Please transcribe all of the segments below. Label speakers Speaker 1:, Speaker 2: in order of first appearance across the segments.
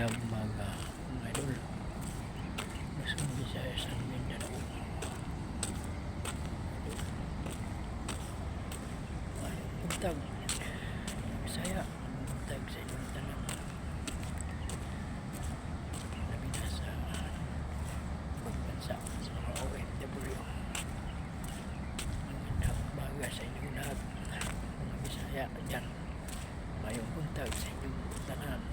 Speaker 1: Magandang umaga mga idol. Luzon, Visayas at Mindanao. Buntag Bisaya, buntag sa inyong tanan. Labi na sa pagbansa sa mga OFW. Magandang umaga sa inyong lahat, mga Bisaya dyan. Mayong buntag sa inyong tanan.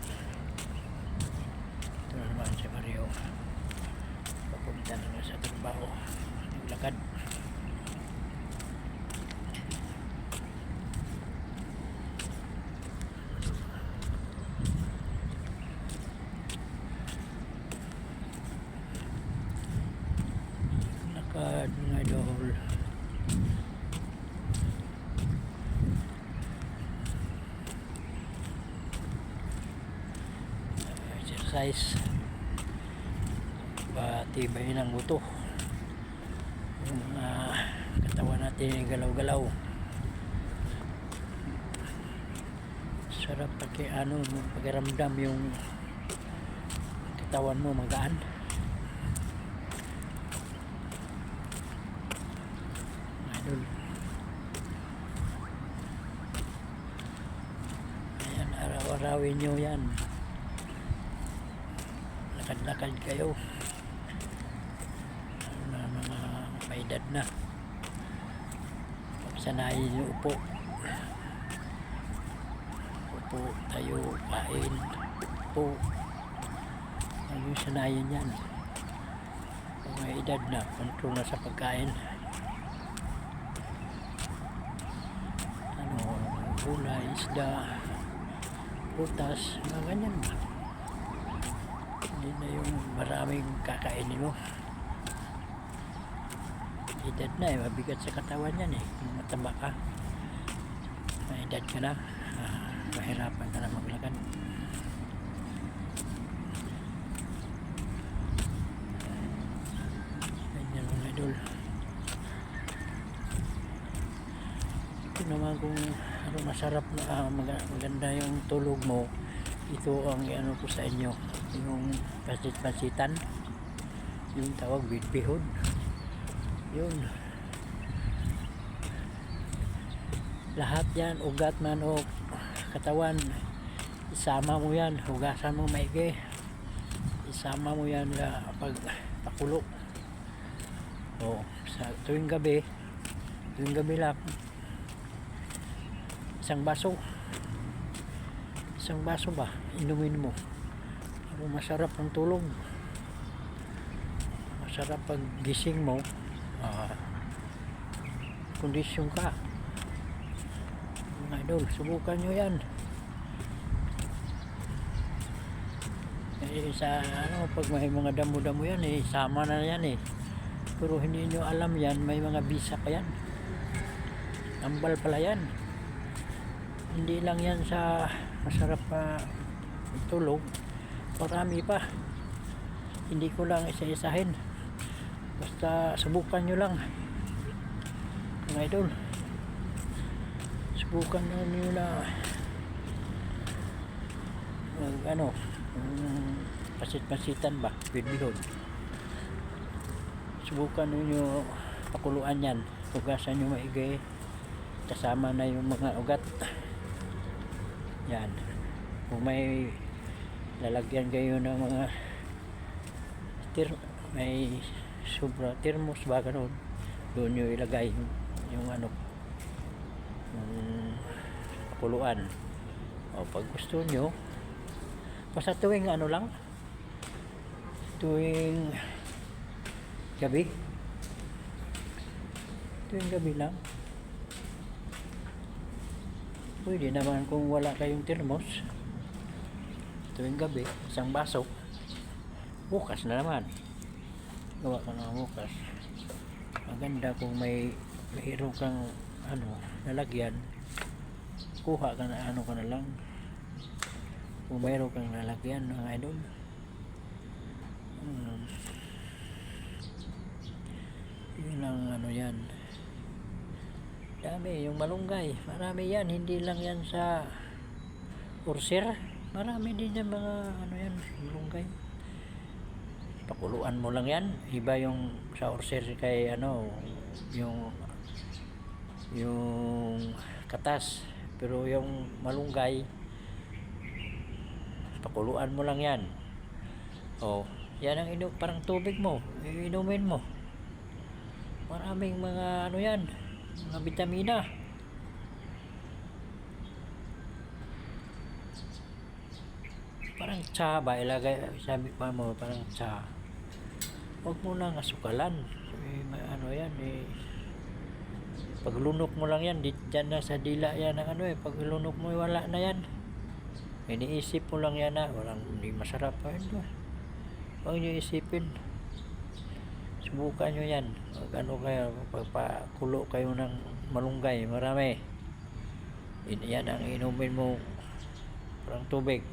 Speaker 1: Ito na naman si Mario, papunta na sa trabaho, naglakad. Lakad mga idol. Exercise, patibay ng buto, yung mga katawan natin galaw-galaw. Sarap pati pakiramdam yung katawan mo magaan. Idol, ayan, araw-arawin nyo yan, lakad-lakad kayo na mga may edad na. Pagsanayin nyo upo, tayo, kain, upo, ayun, sanayin yan. Kung may edad na, kontrol na sa pagkain, gulay, isda, prutas, mga ganyan ba. Hindi na yung maraming kakainin mo. Edad na mabigat sa katawan yan kung mataba ka, may edad ka na, mahirapan ka na maglakad. Ganyan mga idol. Ito naman kung masarap na maganda yung tulog mo, ito ang ko sa inyo, yung pasit-pasitan, yung tawag bihod. Yun, lahat yan, ugat man o katawan, isama mo yan, hugasan mo maigi, isama mo yan pag pakulo. Sa tuwing gabi lang, isang baso ba, inumin mo. Masarap ang tulog, masarap pag gising mo, kondisyon ka mga idol. Subukan nyo yan. Sa pag may mga damo-damo yan, sama na yan pero hindi nyo alam yan, may mga bisa pa yan, ambal pala yan. Hindi lang yan sa masarap pa tulog, marami pa. Hindi ko lang isa-isahin, basta subukan nyo lang mga idol. Subukan nyo na pasit-pasitan ba, bihod. Subukan nyo pakuluan yan, hugasan nyo maigi, kasama na yung mga ugat yan. Kung may lalagyan kayo ng mga may sobra thermos ba gano'n, doon nyo ilagay yung pakuluan. Pag gusto nyo, basta tuwing lang, tuwing gabi lang. Pwede naman kung wala kayong thermos, tuwing gabi, isang baso, bukas na naman, gawa ka ng bukas. Maganda kung mayroon kang lalagyan, kuha ka na ka na lang kung mayroon kang lalagyan mga idol. Yun ang yan, dami yung malunggay, marami yan, hindi lang yan sa Urser, Marami din yan mga ano yan, malunggay. Pakuluan mo lang yan. Iba yung sa orser kay ano, yung katas. Pero yung malunggay, pakuluan mo lang yan. Oh, yan ang parang tubig mo, iinumin mo. Maraming mga ano yan, mga bitamina. Parang tsa ba, ilagay, sabi pa mo, parang tsa. Huwag mo nang asukalan. Ano yan, paglunok mo lang yan, dyan na sa dila yan ang ano paglunok mo, wala na yan. Iniisip mo lang yan na, hindi masarap pa yun. Huwag nyo isipin. Subukan nyo yan. Ano kayo, pagpakulo kayo ng malunggay, marami. Yan ang inumin mo, parang tubig.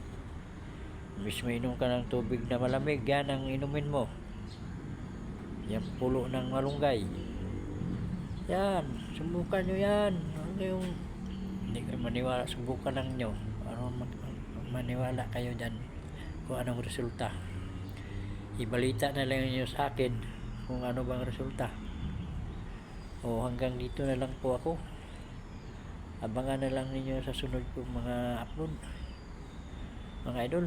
Speaker 1: Imbis mo inom ka ng tubig na malamig, yan ang inumin mo. Yan pulo ng malunggay. Yan, subukan nyo yan. Ano yung hindi kayo maniwala, subukan lang nyo. Maniwala kayo dyan kung anong resulta. Ibalita na lang nyo sa akin kung ano bang resulta. O hanggang dito na lang po ako. Abangan na lang ninyo sa sunod kong mga upload, mga idol.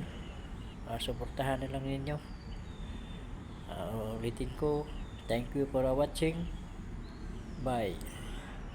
Speaker 1: Suportahan na lang ninyo. Ulitin ko, thank you for watching. Bye.